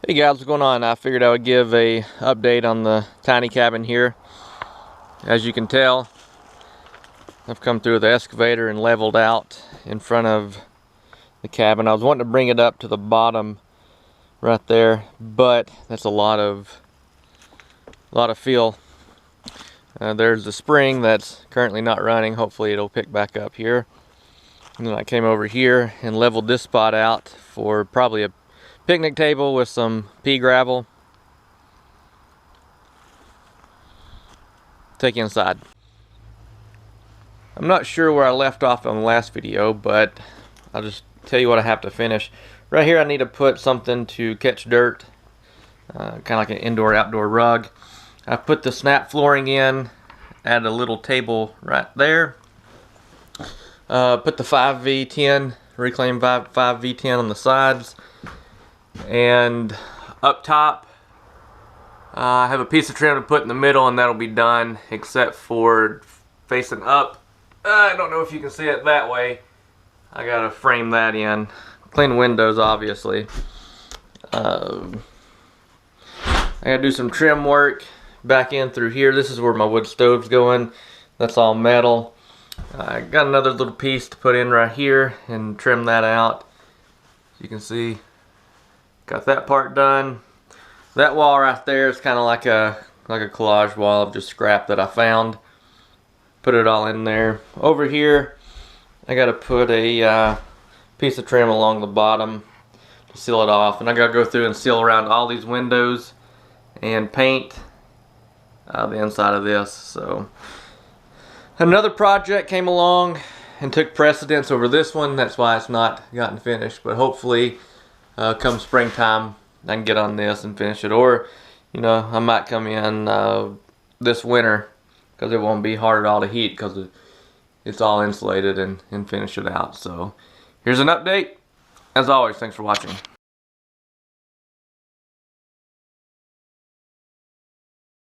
Hey guys, what's going on? I figured I would give a update on the tiny cabin here. As you can tell, I've come through the excavator and leveled out in front of the cabin. I was wanting to bring it up to the bottom right there, but that's a lot of fill. There's the spring that's currently not running. Hopefully it'll pick back up here. And then I came over here and leveled this spot out for probably a picnic table with some pea gravel. Take you inside. I'm not sure where I left off on the last video, but I'll just tell you what I have to finish. Right here I need to put something to catch dirt, kind of like an indoor-outdoor rug. I put the snap flooring in, add a little table right there. Put the 5V10, reclaimed 5V10 on the sides. And up top, I have a piece of trim to put in the middle, and that'll be done, except for facing up. I don't know if you can see it that way. I gotta frame that in. Clean windows, obviously. I gotta do some trim work back in through here. This is where my wood stove's going. That's all metal. I got another little piece to put in right here and trim that out. As you can see, got that part done. That wall right there is kind of like a collage wall of just scrap that I found. Put it all in there. Over here, I got to put a piece of trim along the bottom to seal it off, and I got to go through and seal around all these windows and paint the inside of this. So another project came along and took precedence over this one. That's why it's not gotten finished, but hopefully come springtime I can get on this and finish it, or you know, I might come in this winter because it won't be hard at all to heat because it's all insulated and finish it out. So here's an update. As always, thanks for watching.